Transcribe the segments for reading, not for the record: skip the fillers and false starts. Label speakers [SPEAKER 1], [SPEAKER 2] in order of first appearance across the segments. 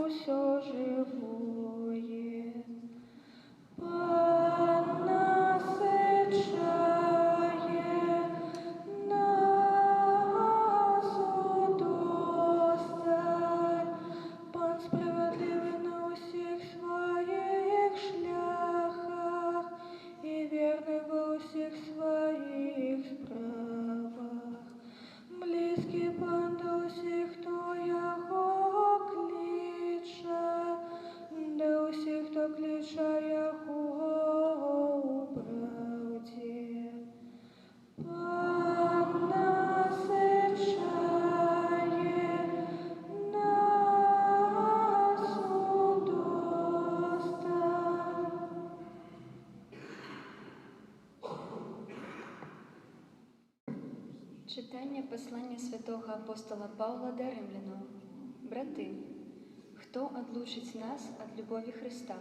[SPEAKER 1] все живое. Пан насичає нас удосталь, Пан справедливий на усіх своїх шляхах і вірний во усіх своїх справах. Близький Пан до усіх, хто його кличе, до усіх, хто кличе його у правді. Пан насичає нас удосталь.
[SPEAKER 2] Читання послання святого апостола Павла до римлянам. Брати, хто отлучить нас от любові Христа?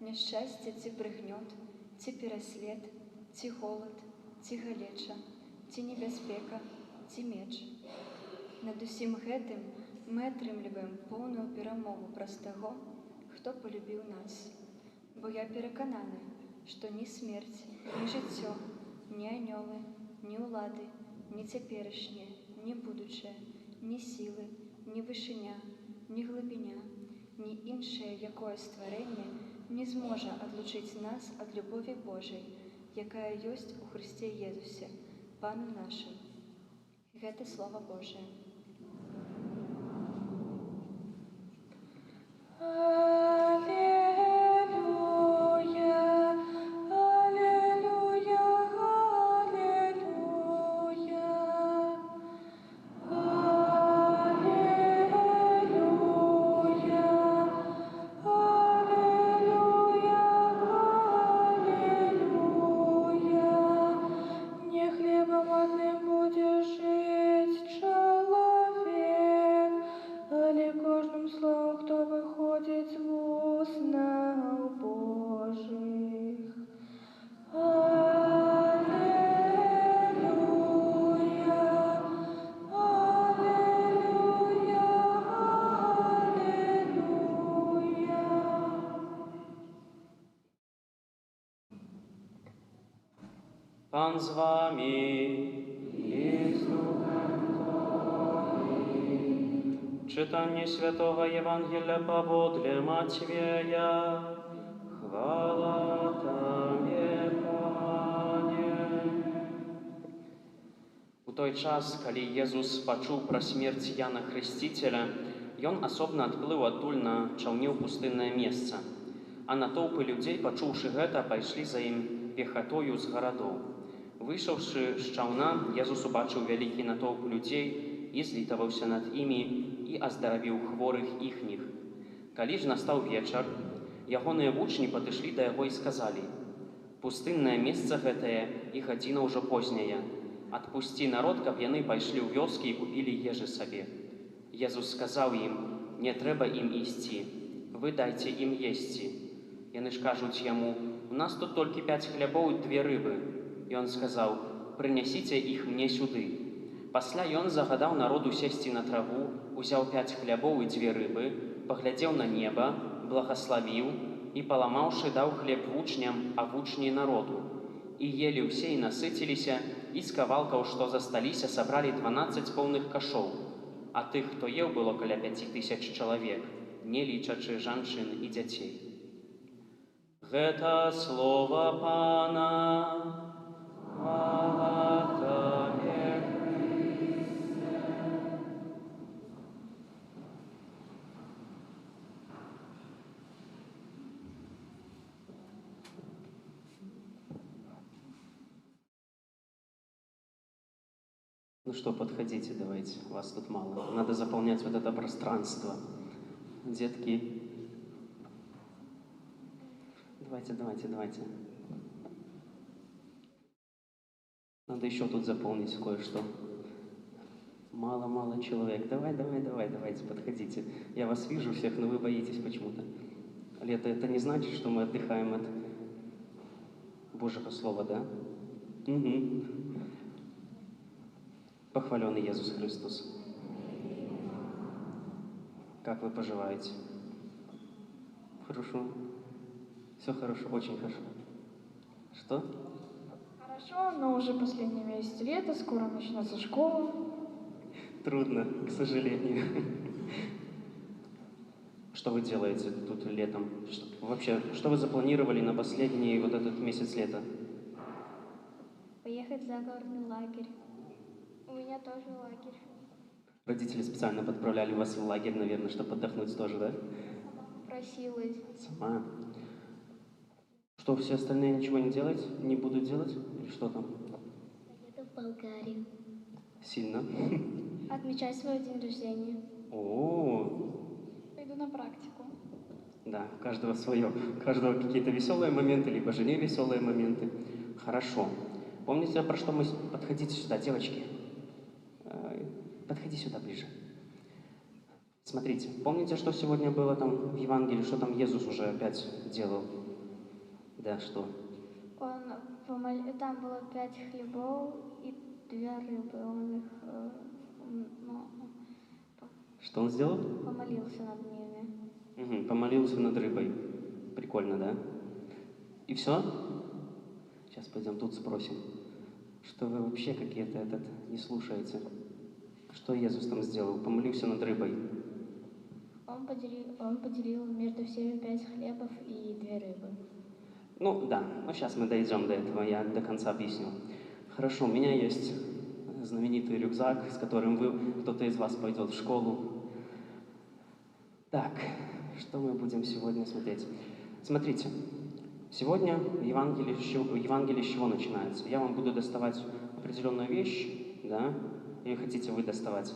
[SPEAKER 2] Нещастя ці пригнет, ці переслід, ці голод, ці галеча, ці небезпека, ці меч. Над усім гэтым мы атрымліваем поўную перамогу праз таго, хто полюбіў нас. Бо я перакананы, што ні смерць, ні жыццё, ні анёлы, ні ўлады, ні цяперашняе, ні будучае, ні сілы, ні вышыня, ні глыбіня, ні іншае якое стварэнне не зможа адлучыць нас ад любові Божай, якая ёсць у Хрысце Езусе, Пану нашым. Гэта Слова Божие.
[SPEAKER 3] Пан з вами. Czytanie Świętego Ewangelia powodle Macieja. Chwała Tobie, Panie. У той час, калі Езус пачуў пра смерць Яна Хрысціцеля, ён асобна адплыў адтуль на чаўне ў пустыннае месца. А натоўпы людзей, пачуўшы гэта, пайшлі за ім пехатою з гарадоў. Выйшаўшы з чаўна, Езус убачыў вялікі натоўп людзей і злітаваўся над імі і аздаравіў хворых іхніх. Калі ж настаў вечар, ягоныя вучні падышлі да яго і сказалі: «Пустыннае месца гэтае і гадзіна ўжо позняя. Адпусці народ, каб яны пайшлі ў вёскі і купілі ежы сабе». Езус сказаў ім: «Не трэба ім ісці, вы дайце ім есці». Яны ж кажуць яму: «У нас тут толькі 5 хлябоў і 2 рыбы». Ён сказаў: «Прынясіце іх мне сюды». Пасля ён загадаў народу сесці на траву, узяў 5 хлябоў і 2 рыбы, паглядзеў на неба, благаславіў і, паламаўшы, даў хлеб вучням, а вучні народу. І елі ўсе і насыціліся, і з кавалкаў, што засталіся, сабралі 12 поўных кашоў. А тых, хто еў, было каля 5000 чалавек, не лічачы жанчын і дзяцей. Гэта слова Пана. Хвала Табе, Христе. Ну что, подходите, давайте, вас тут мало. Надо заполнять вот это пространство. Детки, давайте. Надо еще тут заполнить кое-что. Мало человек. Давайте, подходите. Я вас вижу всех, но вы боитесь почему-то. Лето — это не значит, что мы отдыхаем от Божьего Слова, да? Угу. Похваленный Иисус Христос. Как вы поживаете? Хорошо. Все хорошо, очень хорошо. Что?
[SPEAKER 1] Хорошо, но уже последний месяц лета, скоро начнется школа.
[SPEAKER 3] Трудно, к сожалению. Что вы делаете тут летом? Вообще, что вы запланировали на последний вот этот месяц лета?
[SPEAKER 4] Поехать в загородный лагерь. У меня тоже лагерь.
[SPEAKER 3] Родители специально подправляли вас в лагерь, наверное, чтобы отдохнуть тоже, да?
[SPEAKER 4] Просилась.
[SPEAKER 3] Сама. Что, все остальные ничего не делать? Не будут делать? Или что там?
[SPEAKER 4] Поеду в Болгарию.
[SPEAKER 3] Сильно?
[SPEAKER 4] Отмечать свой день рождения.
[SPEAKER 3] О,
[SPEAKER 4] Пойду на практику.
[SPEAKER 3] да, у каждого свое. У каждого какие-то веселые моменты, либо же не веселые моменты. Хорошо. Помните, про что мы... Подходите сюда, девочки. Подходи сюда ближе. Смотрите, помните, что сегодня было там в Евангелии, что там Иисус уже опять делал? Да, что?
[SPEAKER 4] Там было 5 хлебов и 2 рыбы. Он их
[SPEAKER 3] Что он сделал?
[SPEAKER 4] помолился над ними.
[SPEAKER 3] Угу, помолился над рыбой. Прикольно, да? И все? Сейчас пойдем тут спросим. Что вы вообще какие-то не слушаете? Что Иисус там сделал? Помолился над рыбой.
[SPEAKER 4] Он поделил между всеми 5 хлебов и 2 рыбы.
[SPEAKER 3] Ну да, но сейчас мы дойдем до этого, я до конца объясню. Хорошо, у меня есть знаменитый рюкзак, с которым кто-то из вас пойдет в школу. Так, что мы будем сегодня смотреть? Смотрите, сегодня Евангелие с чего начинается? Я вам буду доставать определенную вещь, да? Или хотите вы доставать?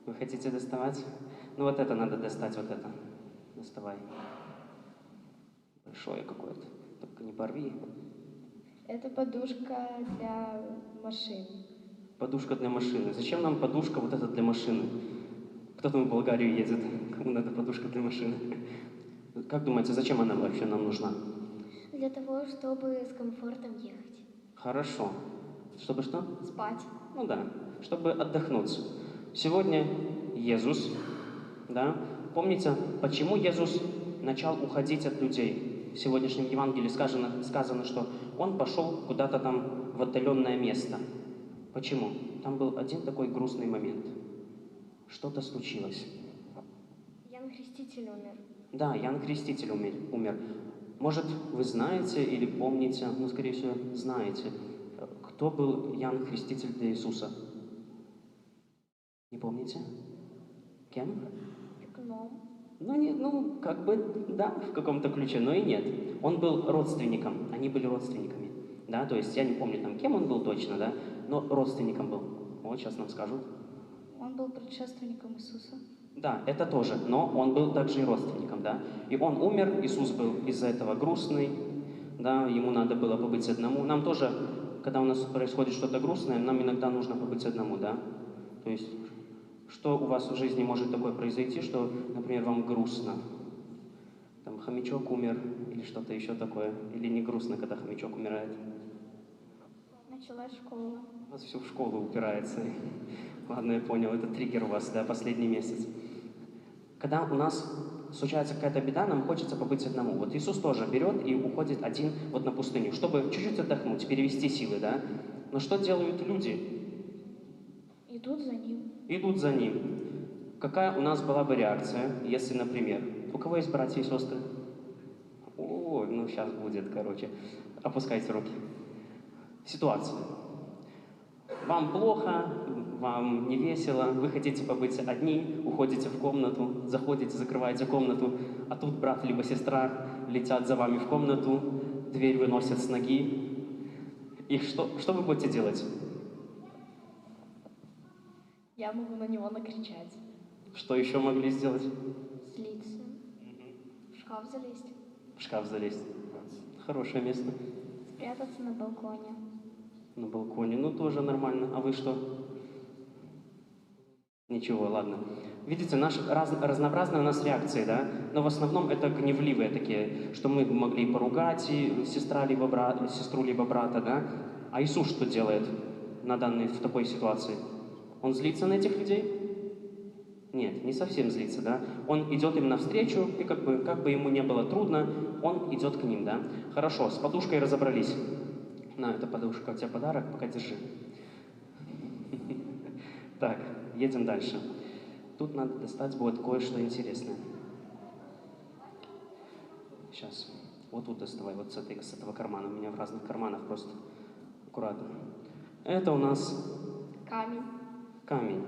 [SPEAKER 3] Вы хотите доставать? Ну вот это надо достать, вот это. Доставай. Большое какое-то. Только не порви.
[SPEAKER 4] Это подушка для машин.
[SPEAKER 3] Подушка для машины. Зачем нам подушка вот эта для машины? Кто там в Болгарию едет? Кому надо подушка для машины? Как думаете, зачем она вообще нам нужна?
[SPEAKER 4] Для того, чтобы с комфортом ехать.
[SPEAKER 3] Хорошо. Чтобы что?
[SPEAKER 4] Спать.
[SPEAKER 3] Ну да, чтобы отдохнуть. Сегодня Иисус, да, помните, почему Иисус начал уходить от людей? В сегодняшнем Евангелии сказано, что Он пошел куда-то там в отдаленное место. Почему? Там был один такой грустный момент. Что-то случилось.
[SPEAKER 4] Иоанн Креститель умер.
[SPEAKER 3] Да, Иоанн Креститель умер. Может, вы знаете или помните, ну, скорее всего, знаете, кто был Иоанн Креститель для Иисуса? Не помните? Кем?
[SPEAKER 4] Гном.
[SPEAKER 3] Как бы, да, в каком-то ключе, но и нет. Он был родственником, они были родственниками, да, то есть я не помню там, кем он был точно, да, но родственником был. Вот сейчас нам скажут.
[SPEAKER 4] Он был предшественником Иисуса.
[SPEAKER 3] Да, это тоже, но он был также и родственником, да. И он умер, Иисус был из-за этого грустный, да, ему надо было побыть одному. Нам тоже, когда у нас происходит что-то грустное, нам иногда нужно побыть одному, да. То есть, что у вас в жизни может такое произойти, что, например, вам грустно? Там хомячок умер или что-то еще такое? Или не грустно, когда хомячок умирает?
[SPEAKER 4] Началась школа.
[SPEAKER 3] У вас все в школу упирается. Ладно, я понял, это триггер у вас, да, последний месяц. Когда у нас случается какая-то беда, нам хочется побыть одному. Вот Иисус тоже берет и уходит один вот на пустыню, чтобы чуть-чуть отдохнуть, перевести силы, да. Но что делают люди?
[SPEAKER 4] Идут за ним.
[SPEAKER 3] Идут за ним. Какая у нас была бы реакция, если, например, у кого есть братья и сестры? О, ну сейчас будет, короче. Опускайте руки. Ситуация. Вам плохо, вам не весело, вы хотите побыть одни, уходите в комнату, заходите, закрываете комнату, а тут брат либо сестра летят за вами в комнату, дверь выносят с ноги. И что вы будете делать?
[SPEAKER 4] Я могу на него накричать.
[SPEAKER 3] Что еще могли сделать?
[SPEAKER 4] Слиться. В шкаф залезть.
[SPEAKER 3] В шкаф залезть. Хорошее место.
[SPEAKER 4] Спрятаться на балконе.
[SPEAKER 3] На балконе. Ну, тоже нормально. А вы что? Ничего, ладно. Видите, разнообразные у нас реакции, да? Но в основном это гневливые такие, что мы могли поругать и сестру либо брата, да? А Иисус что делает в такой ситуации? Он злится на этих людей? Нет, не совсем злится, да? Он идет им навстречу, и как бы ему не было трудно, он идет к ним, да? Хорошо, с подушкой разобрались. На, это подушка, у тебя подарок, пока держи. Так, едем дальше. Тут надо достать будет кое-что интересное. Сейчас. Вот тут доставай, вот с этого кармана. У меня в разных карманах просто. Аккуратно. Это у нас
[SPEAKER 4] Камень.
[SPEAKER 3] камень.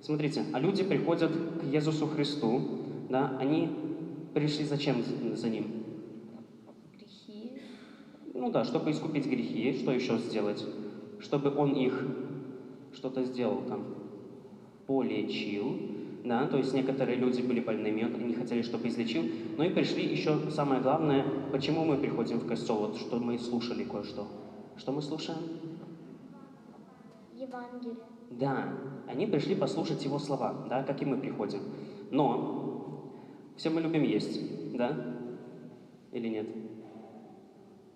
[SPEAKER 3] Смотрите, а люди приходят к Иисусу Христу, да, они пришли зачем за Ним?
[SPEAKER 4] Грехи.
[SPEAKER 3] Ну да, чтобы искупить грехи, что еще сделать? Чтобы Он их что-то сделал там, полечил, да, то есть некоторые люди были больными, они хотели, чтобы излечил, но и пришли еще, самое главное, почему мы приходим в костел, вот что мы слушали кое-что. Что мы слушаем?
[SPEAKER 4] Евангелие.
[SPEAKER 3] Да, они пришли послушать Его слова, да, как и мы приходим. Но все мы любим есть, да? Или нет?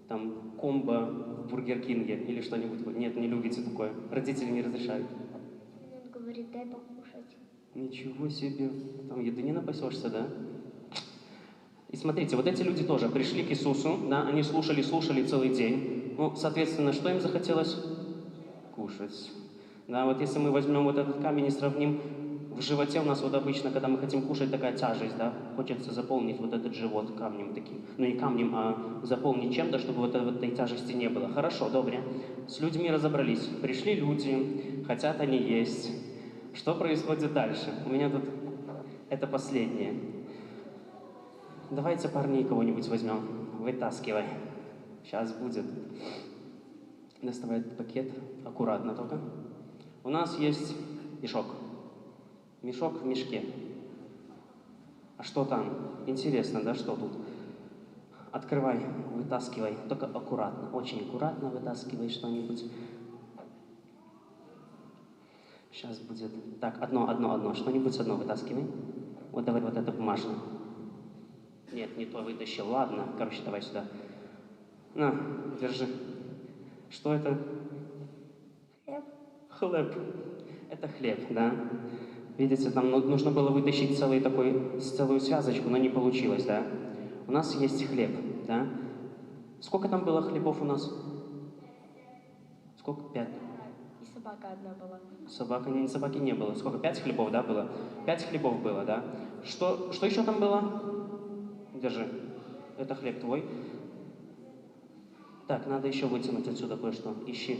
[SPEAKER 3] Там комбо в Бургер Кинге или что-нибудь. Нет, не любите такое. Родители не разрешают.
[SPEAKER 4] Он говорит, дай покушать.
[SPEAKER 3] Ничего себе. Там еды не напасешься, да? И смотрите, вот эти люди тоже пришли к Иисусу, да, они слушали целый день. Ну, соответственно, что им захотелось? Кушать. Да, вот если мы возьмем вот этот камень и сравним, в животе у нас вот обычно, когда мы хотим кушать, такая тяжесть, да, хочется заполнить вот этот живот камнем таким. Ну не камнем, а заполнить чем-то, чтобы вот этой тяжести не было. Хорошо, добре. С людьми разобрались. Пришли люди, хотят они есть. Что происходит дальше? У меня тут это последнее. Давайте парней кого-нибудь возьмем. Вытаскивай. Сейчас будет. Доставай этот пакет. Аккуратно только. У нас есть мешок. Мешок в мешке. А что там? Интересно, да, что тут? Открывай, вытаскивай. Только аккуратно, очень аккуратно вытаскивай что-нибудь. Сейчас будет. Так, одно. Что-нибудь одно вытаскивай. Вот давай вот это бумажное. Нет, не то вытащил. Ладно, короче, давай сюда. На, держи. Что это?
[SPEAKER 4] Хлеб.
[SPEAKER 3] Хлеб. Это хлеб, да? Видите, там нужно было вытащить целую связочку, но не получилось, да? У нас есть хлеб, да? Сколько там было хлебов у нас? Сколько? 5.
[SPEAKER 4] И собака одна была.
[SPEAKER 3] Собаки не было. Сколько? 5 хлебов, да, было? 5 хлебов было, да? Что еще там было? Держи. Это хлеб твой. Так, надо еще вытянуть отсюда кое-что. Ищи.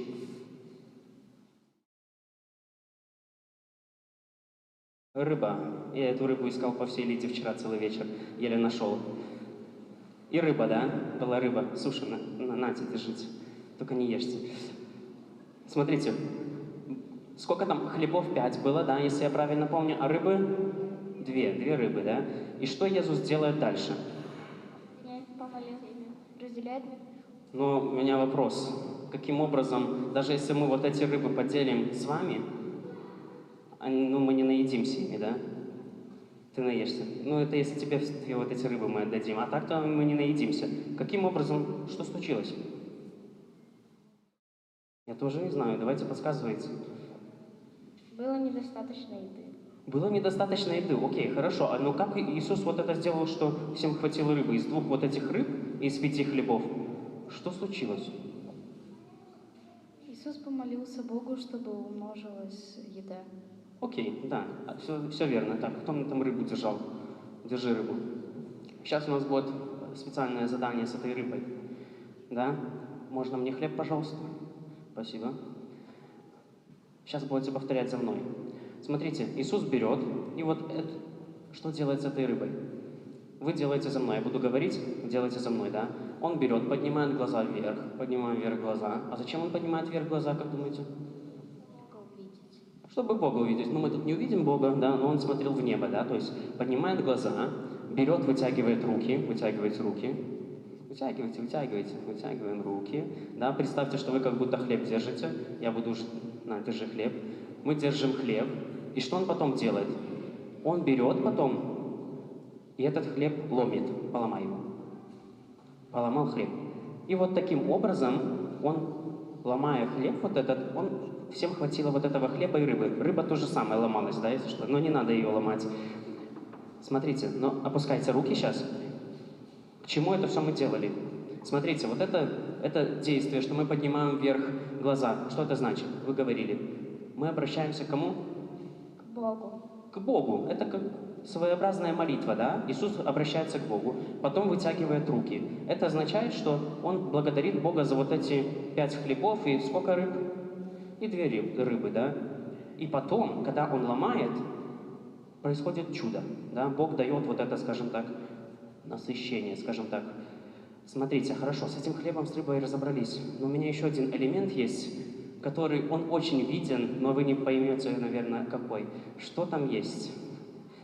[SPEAKER 3] Рыба. Я эту рыбу искал по всей Лиде вчера целый вечер. Еле нашел. И рыба, да? Была рыба сушеная. Нате, держите. Только не ешьте. Смотрите. Сколько там хлебов? 5 было, да, если я правильно помню. А рыбы? 2 рыбы, да? И что Иисус делает дальше?
[SPEAKER 4] Я помолил. Разделяет.
[SPEAKER 3] Но у меня вопрос. Каким образом, даже если мы вот эти рыбы поделим с вами, мы не наедимся ими, да? Ты наешься. Ну, это если тебе вот эти рыбы мы отдадим. А так-то мы не наедимся. Каким образом? Что случилось? Я тоже не знаю. Давайте подсказывайте.
[SPEAKER 4] Было недостаточно еды.
[SPEAKER 3] Было недостаточно еды. Окей, хорошо. Но как Иисус вот это сделал, что всем хватило рыбы? Из 2 вот этих рыб и из 5 хлебов? Что случилось?
[SPEAKER 2] Иисус помолился Богу, чтобы умножилась еда.
[SPEAKER 3] Окей, да, все верно. Так, кто мне там рыбу держал? Держи рыбу. Сейчас у нас будет специальное задание с этой рыбой. Да? Можно мне хлеб, пожалуйста? Спасибо. Сейчас будете повторять за мной. Смотрите, Иисус берет, и вот это, что делает с этой рыбой? Вы делаете за мной, я буду говорить, делайте за мной, да? Он берет, поднимает глаза вверх, поднимаем вверх глаза. А зачем он поднимает вверх глаза, как думаете? Чтобы Бога увидеть. Ну, мы тут не увидим Бога, да, но он смотрел в небо, да, то есть поднимает глаза, берет, вытягивает руки, вытягиваем руки, да, представьте, что вы как будто хлеб держите, я буду, держи хлеб, мы держим хлеб, и что он потом делает? Он берет потом, и этот хлеб ломит, поломай его, поломал хлеб, и вот таким образом он ломая хлеб вот этот, всем хватило вот этого хлеба и рыбы. Рыба то же самое ломалась, да, если что, но не надо ее ломать. Смотрите, но опускайте руки сейчас. К чему это все мы делали? Смотрите, вот это действие, что мы поднимаем вверх глаза. Что это значит? Вы говорили. Мы обращаемся к кому?
[SPEAKER 1] К Богу.
[SPEAKER 3] К Богу. Это как своеобразная молитва, да? Иисус обращается к Богу, потом вытягивает руки. Это означает, что Он благодарит Бога за вот эти 5 хлебов и сколько рыб? И 2 рыбы, да? И потом, когда Он ломает, происходит чудо, да? Бог дает вот это, скажем так, насыщение, скажем так. Смотрите, хорошо, с этим хлебом с рыбой разобрались, но у меня еще один элемент есть, который, он очень виден, но вы не поймете, наверное, какой. Что там есть?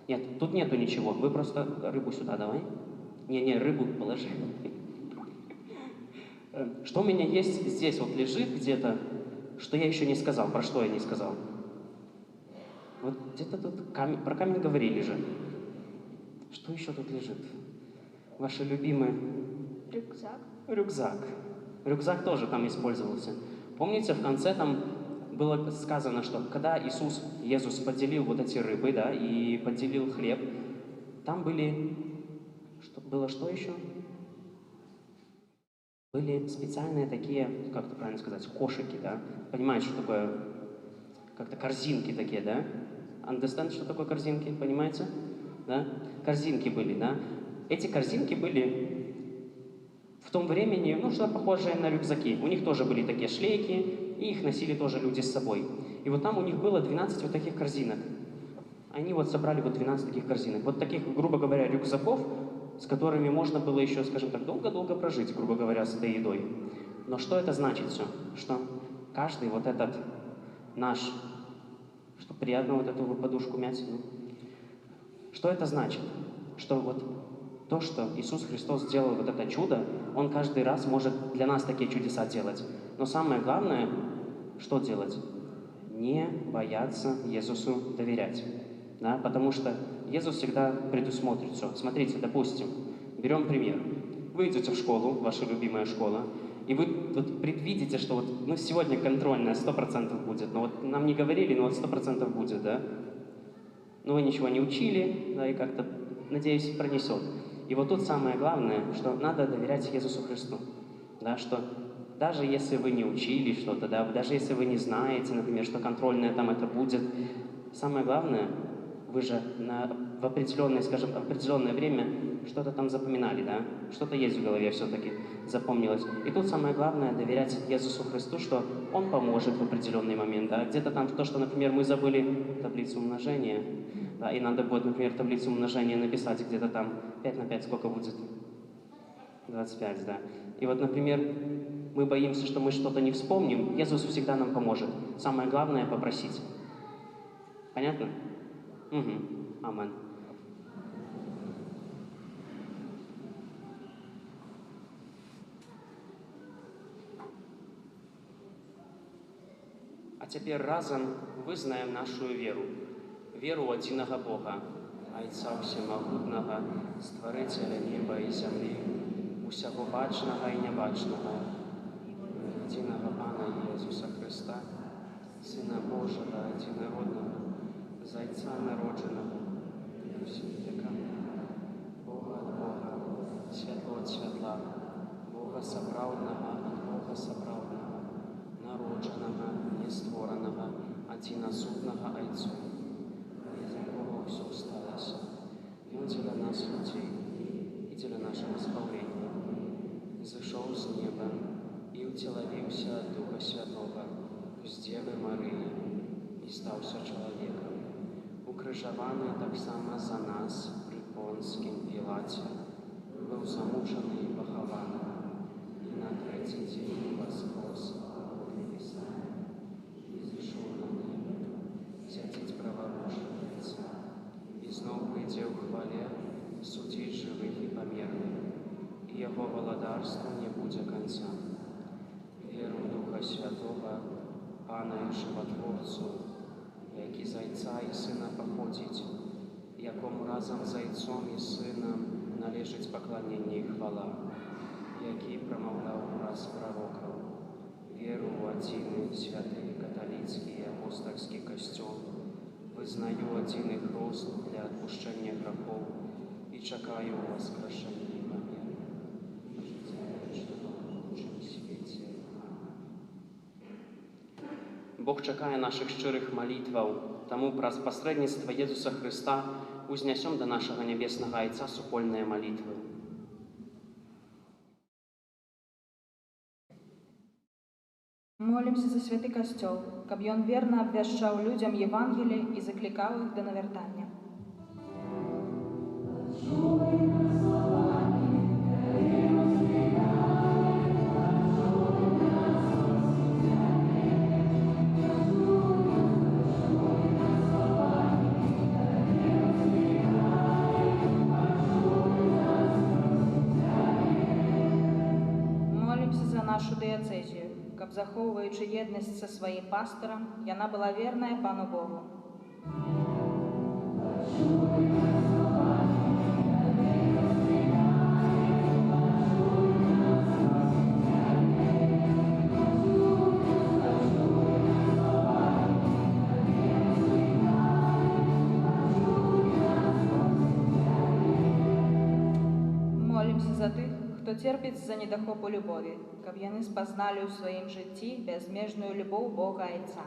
[SPEAKER 3] Нет, тут нету ничего, вы просто рыбу сюда давай. Не, рыбу положи. Что у меня есть здесь, вот лежит где-то, что я еще не сказал, про что я не сказал? Вот где-то тут про камень говорили же. Что еще тут лежит? Ваши любимые...
[SPEAKER 4] Рюкзак.
[SPEAKER 3] Рюкзак. Рюкзак тоже там использовался. Помните, в конце там было сказано, что когда Иисус поделил вот эти рыбы, да, и поделил хлеб, там были... Что еще? Были специальные такие, как это правильно сказать, кошики, да? Понимаете, что такое? Как-то корзинки такие, да? Understand, что такое корзинки? Понимаете? Да? Корзинки были, да? Эти корзинки были в том времени, что-то похожее на рюкзаки. У них тоже были такие шлейки, и их носили тоже люди с собой. И вот там у них было 12 вот таких корзинок. Они вот собрали вот 12 таких корзинок. Вот таких, грубо говоря, рюкзаков, с которыми можно было еще, скажем так, долго-долго прожить, грубо говоря, с этой едой. Но что это значит все? Что каждый вот этот наш... Что приятно вот эту подушку мять? Что это значит? Что вот то, что Иисус Христос сделал вот это чудо, Он каждый раз может для нас такие чудеса делать. Но самое главное, что делать? Не бояться Иисусу доверять. Да? Потому что Иисус всегда предусмотрит все. Смотрите, допустим, берем пример. Вы идете в школу, ваша любимая школа, и вы вот предвидите, что вот, сегодня контрольная 100% будет, но вот нам не говорили, но вот 100% будет, да? Но вы ничего не учили, да, и как-то, надеюсь, пронесет. И вот тут самое главное, что надо доверять Иисусу Христу, да, что даже если вы не учили что-то, да, даже если вы не знаете, например, что контрольная там это будет, самое главное, вы же в определенное время что-то там запоминали, да, что-то есть в голове все-таки запомнилось. И тут самое главное доверять Иисусу Христу, что Он поможет в определенный момент, да, где-то там то, что, например, мы забыли таблицу умножения, да, и надо будет, например, таблицу умножения написать где-то там 5 на 5, сколько будет? 25, да. И вот, например, мы боимся, что мы что-то не вспомним, Иисус всегда нам поможет. Самое главное — попросить. Понятно? Угу. Амен. А теперь разом вызнаем нашу веру. Веру одиного Бога, Айца Всемогутного, Створителя неба и земли, усяго бачного и небачного, единого Пана Иисуса Христа, Сына Божьего, единородного, Зайца народженного, всем векам, Бога от Бога, светло от светла, Бога соправдного от Бога соправдного, народженного, нестворенного, одиносудного Айцу, из якого все сталося, и Он для нас людей, и для нашего спасения, зашел с неба и утеловился от Духа Святого с Девы Марии и стався человеком, укрыжованный так само за нас при Понским Пилате, был замученный и похован, и на 3-й день воскрес в небеса, и зашел на небо, святить праворушенец, и снова прийде в хвале судить живых и померных, и Его владарству не будет конца. Веру в Духа Святого, Пана и Животворцу, який Зайца і Сина походить, якому разом з Зайцом і Сином належить поклонення і хвала, який промовляв раз пророків, веру в один святый католицкий и апостольский костел, вызнаю один их рост для отпущения грехов и чекаю воскрешения и померы. Бог чакае наших шчырых малітваў, таму праз пасрэдніцтва Езуса Хрыста узнясём да нашага нябеснага Айца супольныя малітвы.
[SPEAKER 5] Молимся за святы касцёл, каб ён верна абвяшчаў людзям Евангелие і заклікаў іх да навяртання. Молимся за нашу дыяцэзію, каб, захоўваючы еднасць са сваім пастарам, яна была верная Пану Богу. Молимся за тых, хто церпіць з-за недахопу любові, каб яны спазналі ў сваім жыцці бязмежную любоў Бога Айца.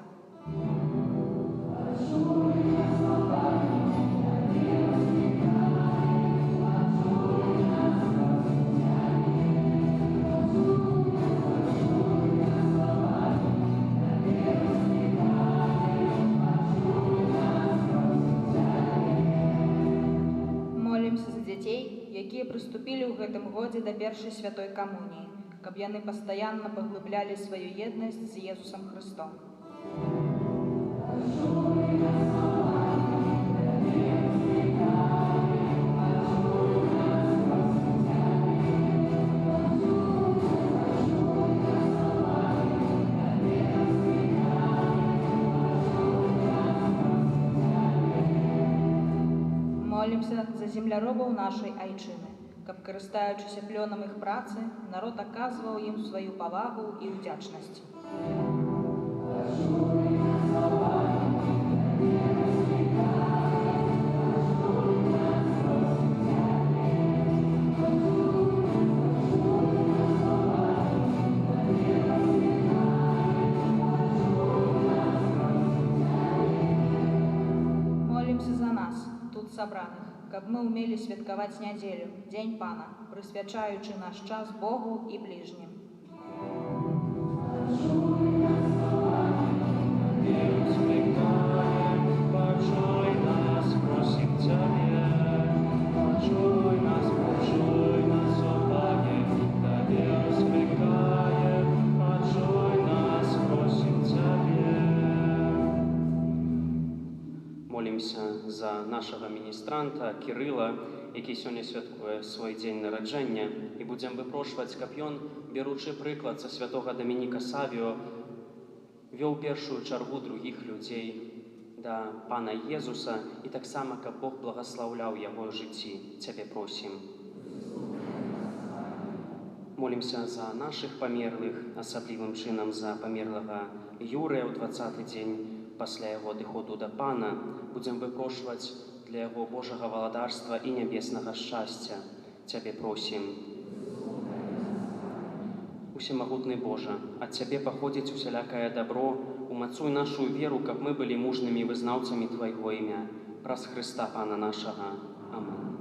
[SPEAKER 5] Молимся за дзяцей, якія прыступілі ў гэтым годзе да першай святой камуніі, каб яны пастаянна паглыблялі сваю еднасць з Езусам Хрыстом. Молимся за земляробаў нашай айчыны, каб, карыстаючыся плёнам іх працы, народ аказваў ім сваю павагу і ўдзячнасць. Молимся за нас, тут сабраных, каб мы умелі святкаваць нядзелю, Дзень Пана, прысвячаючы наш час Богу і бліжнім.
[SPEAKER 3] Молимся за нашага міністранта Кірыла, які сёння святкуе свой дзень нараджэння, і будзем выпрошваць, каб ён, беручы прыклад са святога Дамініка Савіо, вёў першую чаргу другіх людзей да Пана Езуса, і таксама, каб Бог благаслаўляў яго жыцці. Цябе просім. Молимся за нашых памерлых, асаблівым чынам за памерлага Юрыя ў 20-й дзень пасля яго адыходу да Пана. Будзем выпрошваць для яго Божага валадарства і нябеснага шчасця. Цябе просім. Усемагутны Божа, ад Цябе паходзіць усялякае дабро, умацуй нашу веру, каб мы былі мужнымі вызнаўцамі Твайго імя. Праз Хрыста Пана нашага. Амэн.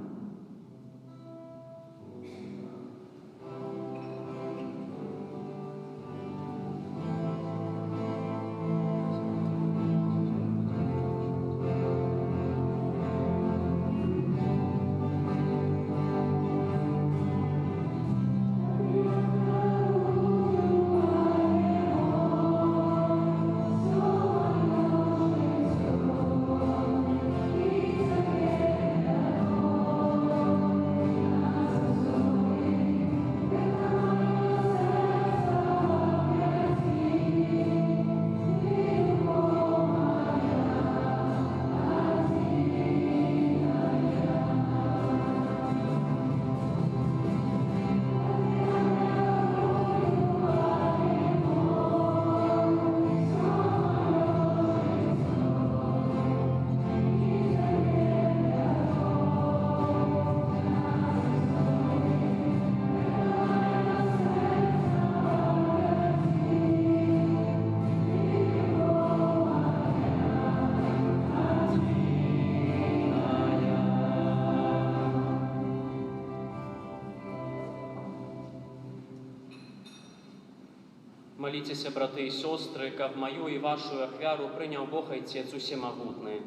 [SPEAKER 3] Молитесь, браты и сестры, каб мою и вашу ахвяру принял Бог Отец Усемогутный.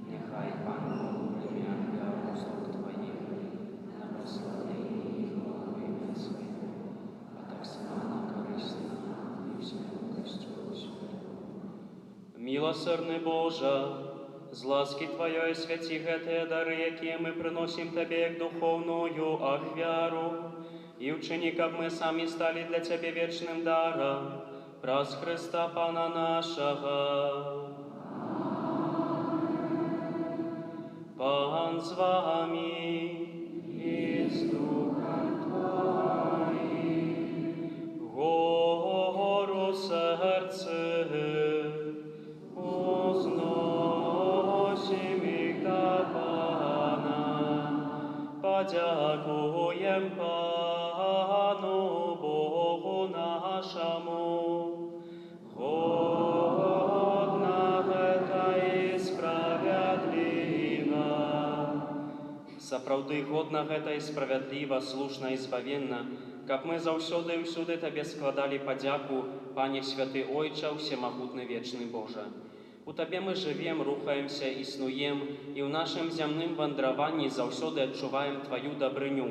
[SPEAKER 3] Нехай Пан прими ахвяру слуг Твоих, на прославление их во имя Свое, а так само корыстно и всемогущестью Господи. Милосердный Боже, з ласки Твоей святи гэтыя дары, якія мы приносим Тебе як духовную ахвяру, и учини, как мы сами стали для Тебе вечным даром, праз Христа Пана нашего. Пан с вами и с духом Твоим, гору сердце узносим их до Пана, подякуем Пану Богу нашему, годно это и справедливо. Сапраўды годна гэта і справядліва, слушна і збавенна, каб мы заўсёды і ўсюды Табе складалі падзяку, Пане Святы Ойча, Всемагутны Вечны Божа. У Табе мы жывем, рухаемся, існуем, і ў нашым зямным вандраванні заўсёды адчуваем Тваю дабрыню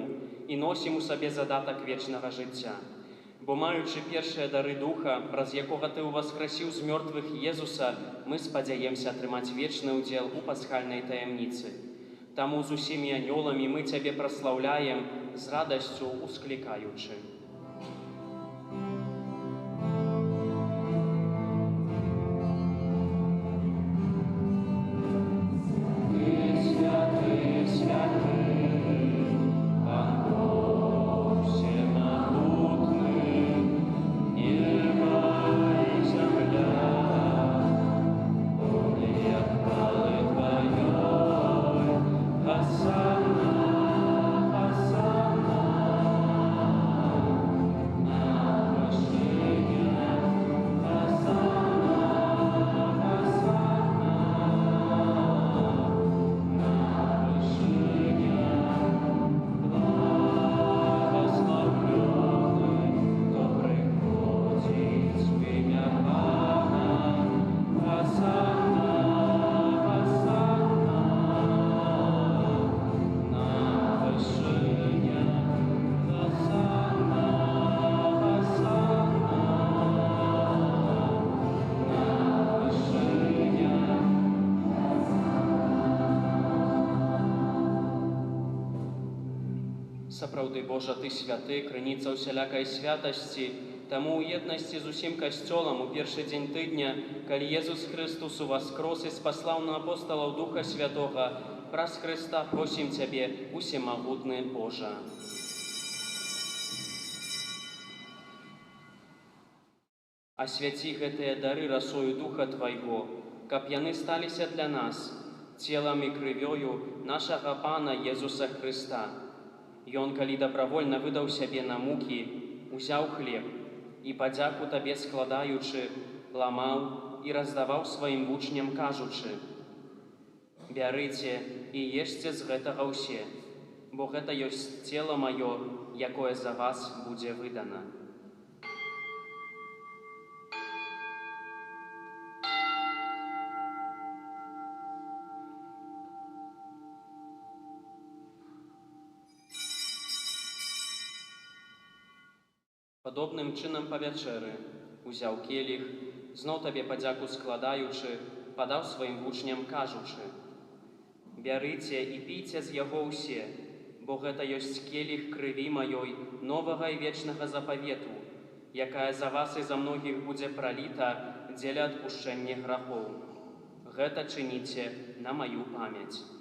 [SPEAKER 3] і носім у сабе задатак вечнага жыцця. Бо маючы першыя дары Духа, праз якога Ты ўваскрасіў з мёртвых Езуса, мы спадзяемся атрымаць вечны ўдзел у пасхальнай таямніцы. Таму з усімі анёламі мы Цябе праслаўляем, з радасцю усклікаючы. Сапраўды, Божа, Ты святы, крыніца ўсялякай святасці, таму ў еднасці з усім касцёлам у першы дзень тыдня, калі Езус Христус уваскрос і спаслаў на апосталаў Духа Святога, праз Христа просім Цябе, Усемагутны Божа. Асвяці гэтыя дары расою Духа Твайго, каб яны сталіся для нас целам і крывёю нашага Пана Езуса Христа. Ён, калі дабравольна выдаў сябе на мукі, узяў хлеб і, падзяку Табе складаючы, ламаў і раздаваў сваім вучням, кажучы: «Бярыце і ешце з гэтага ўсе, бо гэта ёсць цела маё, якое за вас будзе выдана». Падобным чынам па вячэры узяў келіх, зноў Табе падзяку складаючы, падаў сваім вучням, кажучы: «Бярыце і піце з яго ўсе, бо гэта ёсць келіх крыві маёй новага і вечнага запавету, якая за вас і за многіх будзе праліта дзеля адпушчэння грахоў. Гэта чыніце на маю памяць».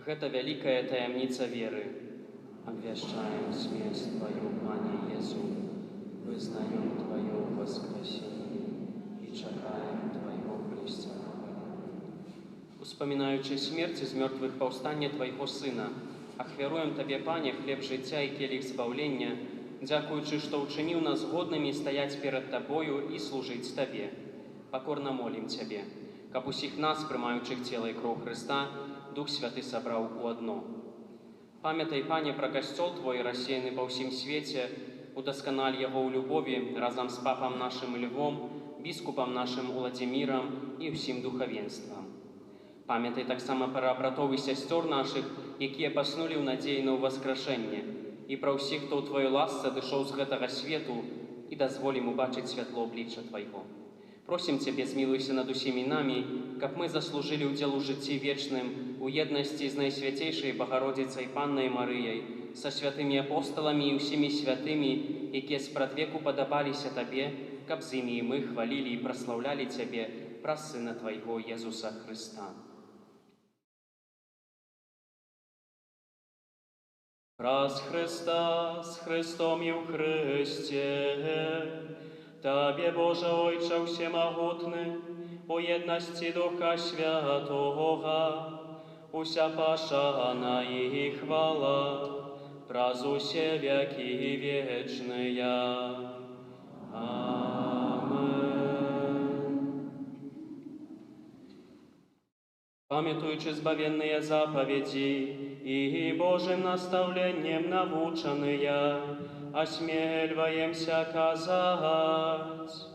[SPEAKER 3] Гэта вялікая таямніца веры. Абвяшчаем смерць Твою, Пане Езу, вызнаем Твое воскресение и чакаем Твоего присцеления. Успамінаючы смерць з мёртвых паўстання Твайго Сына, ахвяруем Табе, Пане, хлеб жыцця і келіх збаўлення, дзякуючы, што ўчыніў нас годнымі стаяць перад Табою і служыць Табе. пакорна молім Цябе, каб усіх нас, прымаючых цела і кроў Хрыста, Дух Святы сабраў у адно. Памятай, Пане, пра касцёл Твой, рассеяны па ўсім свеце, удасканаль яго ў любові разам з папам нашым Львом, біскупам нашым Уладзімірам і ўсім духавенствам. Памятай таксама пра братоў і сясцёр нашых, якія паснулі ў надзеі на ўваскрашэнне, і пра ўсіх, хто ў Тваёй ласцы адышоў з гэтага свету, і дазволім убачыць святло аблічча Твайго. Просім Цябе, змілуйся над усімі намі, каб мы заслужылі ўдзел у жыцці вечным, у еднасці з Найсвяцейшай Багародзіцай Паннай Марыяй, са святымі апосталамі і ўсімі святымі, якія спрадвеку падабаліся Табе, каб з імі мы хвалілі і праслаўлялі Цябе праз Сына Твайго Езуса Хрыста. Праз Христа, з Христом і ў Христе, Табе, Боже Ойче всемогутний, у єдності Духа Святого, уся пашана і хвала, праз усе веки вечные. Амен. Памятуючи збавенные заповеди и Божьим наставлением наученные, осмеливаемся казать.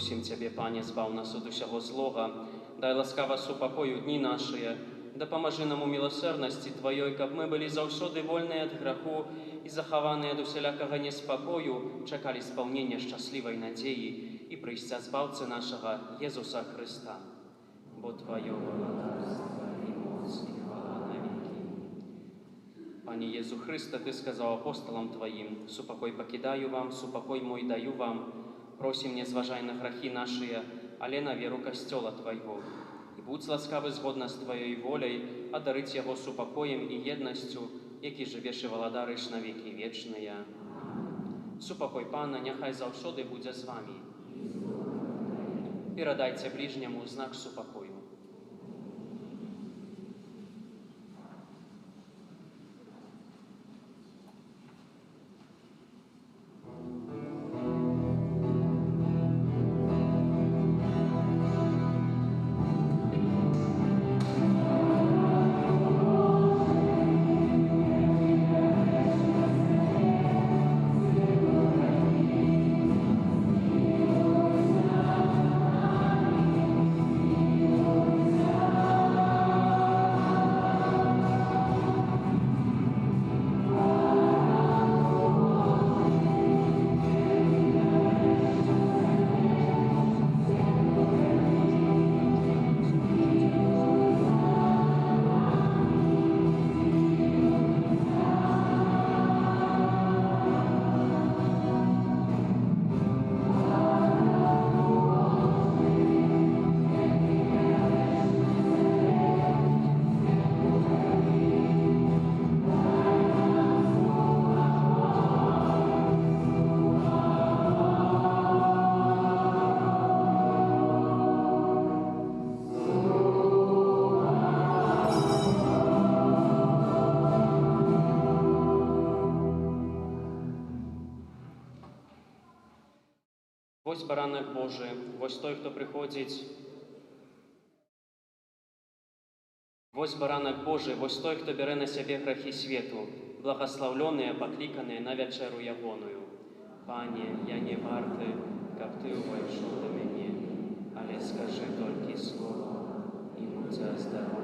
[SPEAKER 3] Просім Цябе, Пане, збав нас ад усяго злога, дай ласкава супакою дні нашыя, дапамажы нам у міласэрнасці Тваёй, каб мы былі заўсёды вольныя ад граху і захаваныя ад усялякага неспакою, чакалі спаўнення шчаслівай надзеі і прыйсця збаўцы нашага Езуса Хрыста. Бо Тваё владарства і моц і хвала навекі. Пане Езу Хрыста, Ты сказаў апосталам Тваім: «Супакой пакідаю вам, супакой мой даю вам». Просім, не зважай на грахі нашыя, але на веру касцёла Твайго. І будь ласкавы згодна з Тваёй воляй адарыць яго супакоем і еднасцю, які жывеш і валадарыш на векі вечныя. Супакой Пана няхай заўсёды будзе з вамі. Перадайце бліжняму знак супакою.
[SPEAKER 6] Amen.
[SPEAKER 3] баранак Божы, вось той, хто прыходзіць. Вось баранак Божы, вось той, хто бярэ на сябе грахі свету, благаслаўлёныя, пакліканыя на вячэру ягоную. Пане, я не варты, каб ты ўвайшоў да мяне, але скажы толькі слова, і будзе здаровы.